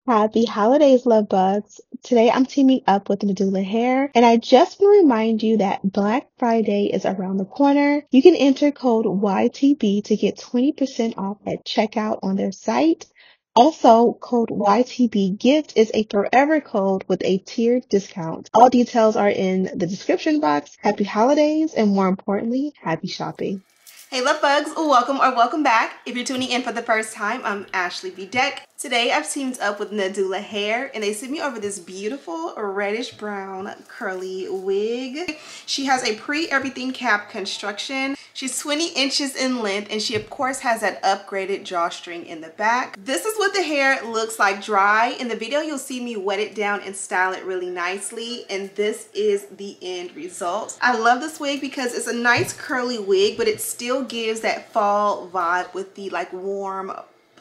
Happy holidays, love bugs. Today I'm teaming up with Nadula Hair, and I just want to remind you that Black Friday is around the corner. You can enter code YTB to get 20% off at checkout on their site. Also, code YTB gift is a forever code with a tiered discount. All details are in the description box. Happy holidays, and more importantly, happy shopping. Hey love bugs, welcome or welcome back. If you're tuning in for the first time, I'm Ashley B. Deck. Today I've teamed up with Nadula Hair and they sent me over this beautiful reddish brown curly wig. She has a pre-everything cap construction. She's 20 inches in length and she of course has that upgraded drawstring in the back. This is what the hair looks like dry. In the video you'll see me wet it down and style it really nicely, and this is the end result. I love this wig because it's a nice curly wig, but it still gives that fall vibe with the like warm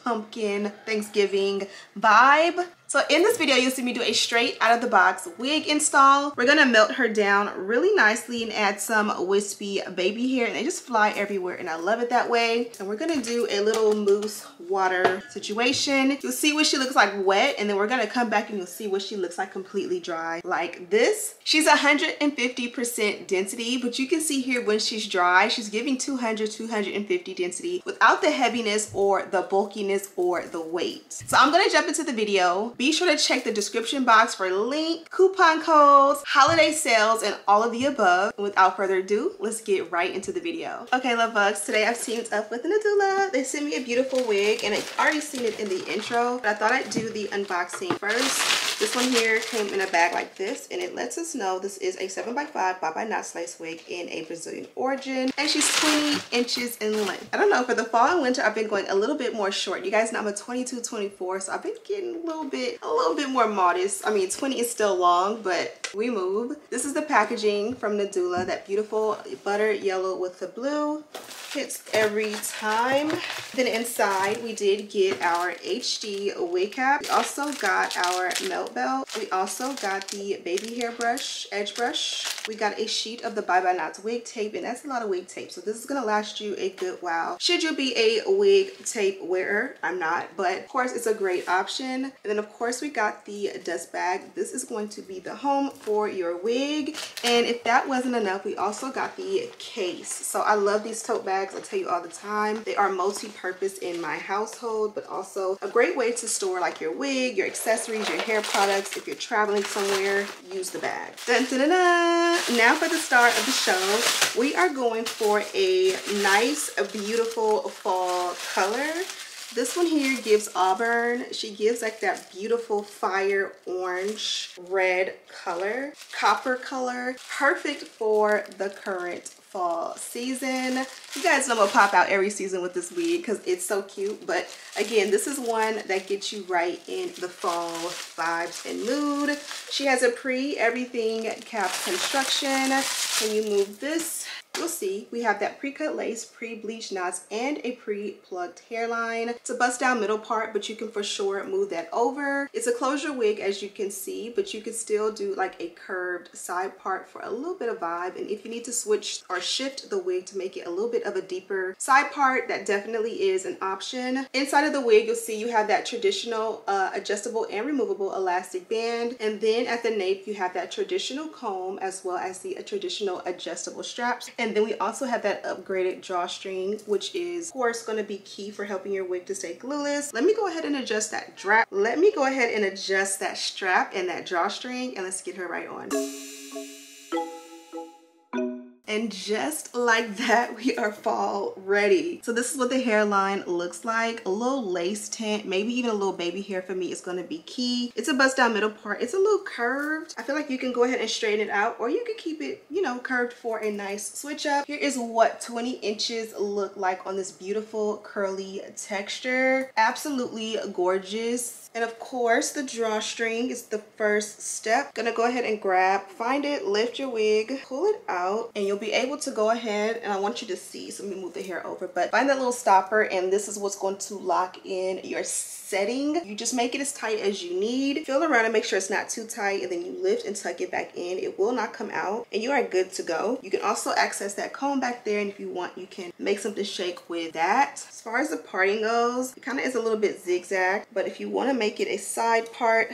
pumpkin Thanksgiving vibe. So in this video, you'll see me do a straight out of the box wig install. We're gonna melt her down really nicely and add some wispy baby hair, and they just fly everywhere and I love it that way. And we're gonna do a little mousse water situation. You'll see what she looks like wet, and then we're gonna come back and you'll see what she looks like completely dry like this. She's 150% density, but you can see here when she's dry, she's giving 250 density without the heaviness or the bulkiness or the weight. So I'm gonna jump into the video. Be sure to check the description box for link, coupon codes, holiday sales, and all of the above. And without further ado, let's get right into the video. Okay, love bugs, today I've teamed up with Nadula. They sent me a beautiful wig and I've already seen it in the intro, but I thought I'd do the unboxing first. This one here came in a bag like this, and it lets us know this is a 7x5 Bye Bye Not Slice wig in a Brazilian origin, and she's 20 inches in length. I don't know, for the fall and winter, I've been going a little bit more short. You guys know I'm a 22, 24, so I've been getting a little bit more modest. I mean, 20 is still long, but we move. This is the packaging from Nadula, that beautiful butter yellow with the blue. Hits every time. Then inside we did get our HD wig cap. We also got our melt belt. We also got the baby hair brush, edge brush. We got a sheet of the Bye Bye Knots wig tape, and that's a lot of wig tape, so this is gonna last you a good while. Should you be a wig tape wearer? I'm not, but of course it's a great option. And then of course we got the dust bag. This is going to be the home for your wig. And if that wasn't enough, we also got the case. So I love these tote bags. I tell you all the time, they are multi-purpose in my household, but also a great way to store like your wig, your accessories, your hair products. If you're traveling somewhere, use the bag. Dun, dun, dun, dun. Now for the start of the show, we are going for a nice, beautiful fall color. This one here gives auburn. She gives like that beautiful fire orange red color, copper color, perfect for the current fall season. You guys know I'm gonna pop out every season with this wig because it's so cute, but again, this is one that gets you right in the fall vibes and mood. She has a pre-everything cap construction. When you move this, you'll see we have that pre-cut lace, pre-bleached knots, and a pre-plucked hairline. It's a bust down middle part, but you can for sure move that over. It's a closure wig, as you can see, but you can still do like a curved side part for a little bit of vibe. And if you need to switch or shift the wig to make it a little bit of a deeper side part, that definitely is an option. Inside of the wig, you'll see you have that traditional adjustable and removable elastic band, and then at the nape you have that traditional comb as well as the traditional adjustable straps. And then we also have that upgraded drawstring, which is of course going to be key for helping your wig to stay glueless. Let me go ahead and adjust that strap. Let me go ahead and adjust that strap and that drawstring, and let's get her right on. And just like that, we are fall ready. So this is what the hairline looks like. A little lace tint, maybe even a little baby hair for me is gonna be key. It's a bust down middle part. It's a little curved. I feel like you can go ahead and straighten it out, or you can keep it, you know, curved for a nice switch up. Here is what 20 inches look like on this beautiful curly texture. Absolutely gorgeous. And of course, the drawstring is the first step. Gonna go ahead and find it, lift your wig, pull it out, and you'll be be able to go ahead, and I want you to see, so let me move the hair over, but find that little stopper, and this is what's going to lock in your setting. You just make it as tight as you need. Feel around and make sure it's not too tight, and then you lift and tuck it back in. It will not come out, and you are good to go. You can also access that comb back there, and if you want, you can make something shake with that. As far as the parting goes, it kind of is a little bit zigzag, but if you want to make it a side part,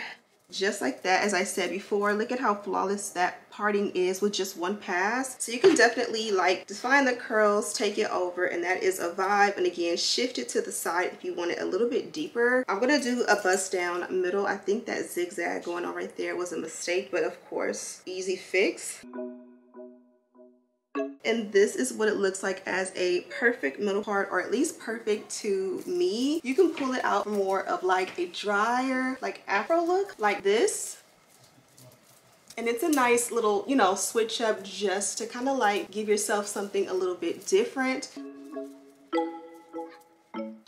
just like that, as I said before, look at how flawless that parting is with just one pass. So you can definitely like define the curls, take it over, and that is a vibe. And again, shift it to the side if you want it a little bit deeper. I'm gonna do a bust down middle. I think that zigzag going on right there was a mistake, but of course, easy fix. And this is what it looks like as a perfect middle part, or at least perfect to me. You can pull it out for more of like a drier, like afro look like this. And it's a nice little, you know, switch up just to kind of like give yourself something a little bit different.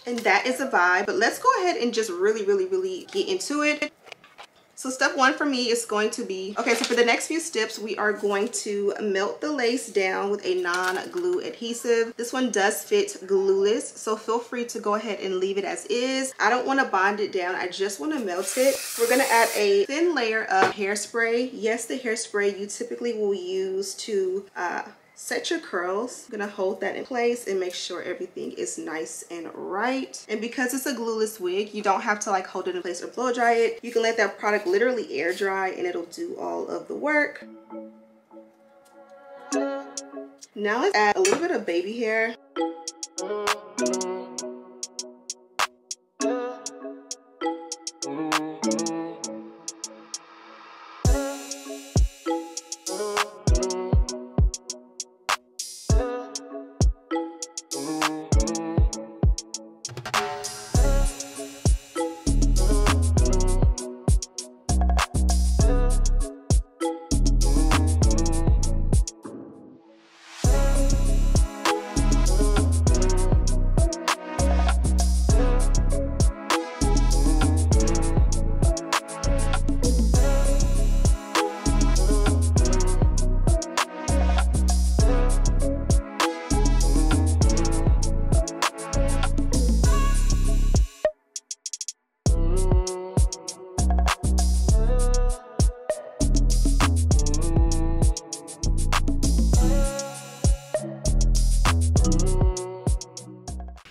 And that is a vibe, but let's go ahead and just really get into it. So step one for me is going to be, okay, so for the next few steps, we are going to melt the lace down with a non-glue adhesive. This one does fit glueless, so feel free to go ahead and leave it as is. I don't want to bond it down, I just want to melt it. We're going to add a thin layer of hairspray. Yes, the hairspray you typically will use to set your curls. I'm gonna hold that in place and make sure everything is nice and right. And because it's a glueless wig, you don't have to like hold it in place or blow dry it. You can let that product literally air dry and it'll do all of the work. Now let's add a little bit of baby hair.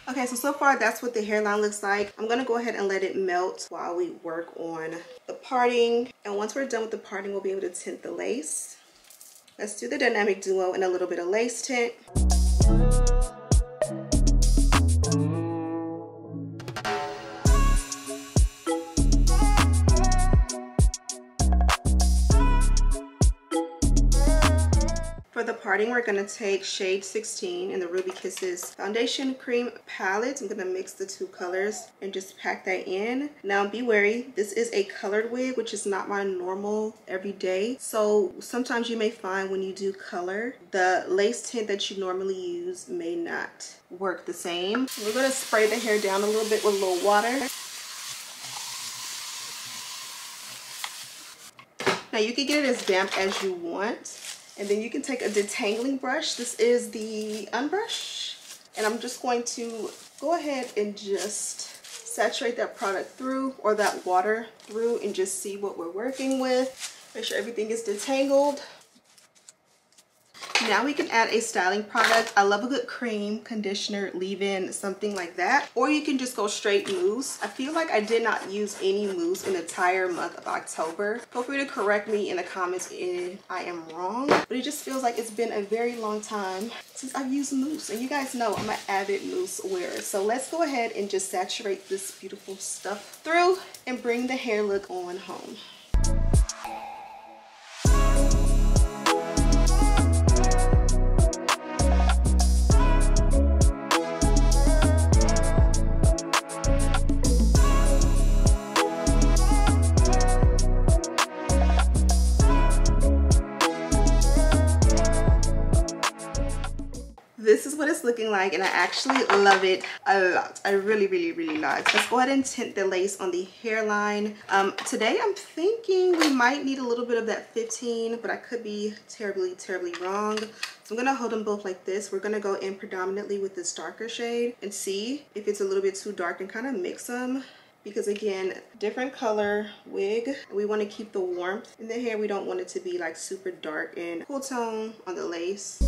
Okay, so far that's what the hairline looks like. I'm gonna go ahead and let it melt while we work on the parting. And once we're done with the parting, we'll be able to tint the lace. Let's do the dynamic duo and a little bit of lace tint. For the parting, we're going to take shade 16 in the Ruby Kisses foundation cream palette. I'm going to mix the two colors and just pack that in. Now be wary, this is a colored wig, which is not my normal everyday. So sometimes you may find when you do color, the lace tint that you normally use may not work the same. We're going to spray the hair down a little bit with a little water. Now you can get it as damp as you want. And then you can take a detangling brush. This is the Unbrush. And I'm just going to go ahead and just saturate that product through, or that water through, and just see what we're working with. Make sure everything is detangled. Now we can add a styling product. I love a good cream, conditioner, leave-in, something like that. Or you can just go straight mousse. I feel like I did not use any mousse in the entire month of October. Feel free to correct me in the comments if I am wrong. But it just feels like it's been a very long time since I've used mousse. And you guys know I'm an avid mousse wearer. So let's go ahead and just saturate this beautiful stuff through and bring the hair look on home. This is what it's looking like, and I actually love it a lot. I really, really, really love it. Let's go ahead and tint the lace on the hairline. Today I'm thinking we might need a little bit of that 15, but I could be terribly, terribly wrong. So I'm gonna hold them both like this. We're gonna go in predominantly with this darker shade and see if it's a little bit too dark and kind of mix them. Because again, different color wig. We want to keep the warmth in the hair. We don't want it to be like super dark and cool tone on the lace.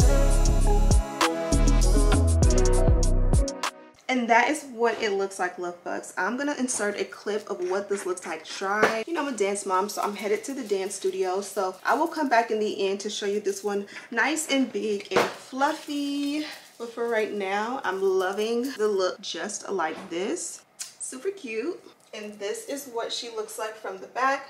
And that is what it looks like, love bugs. I'm gonna insert a clip of what this looks like dry. You know, I'm a dance mom, so I'm headed to the dance studio. So I will come back in the end to show you this one nice and big and fluffy. But for right now, I'm loving the look just like this. Super cute. And this is what she looks like from the back.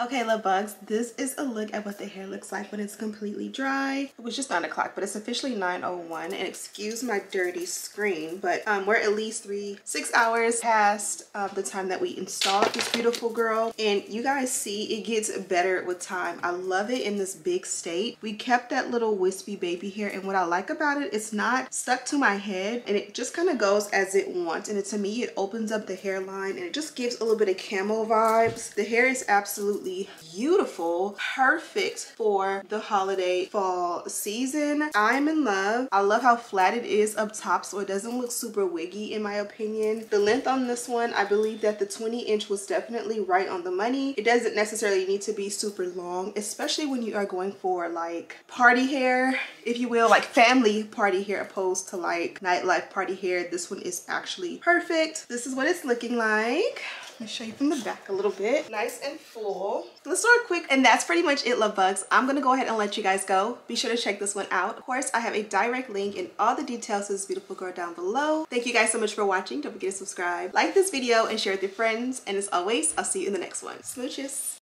Okay, love bugs, this is a look at what the hair looks like when it's completely dry. It was just 9 o'clock, but it's officially 9:01, and excuse my dirty screen, but we're at least 6 hours past the time that we installed this beautiful girl, and you guys see it gets better with time. I love it in this big state. We kept that little wispy baby hair, and what I like about it, it's not stuck to my head, and it just kind of goes as it wants, and to me, it opens up the hairline, and it just gives a little bit of camo vibes. The hair is absolutely beautiful, perfect for the holiday fall season. I'm in love. I love how flat it is up top, so it doesn't look super wiggy in my opinion. The length on this one, I believe that the 20-inch was definitely right on the money. It doesn't necessarily need to be super long, especially when you are going for like party hair, if you will, like family party hair opposed to like nightlife party hair. This one is actually perfect. This is what it's looking like. Let me show you from the back a little bit. Nice and full. Let's start quick. And that's pretty much it, love bugs. I'm gonna go ahead and let you guys go. Be sure to check this one out. Of course, I have a direct link and all the details to this beautiful girl down below. Thank you guys so much for watching. Don't forget to subscribe, like this video, and share with your friends. And as always, I'll see you in the next one. Smooches.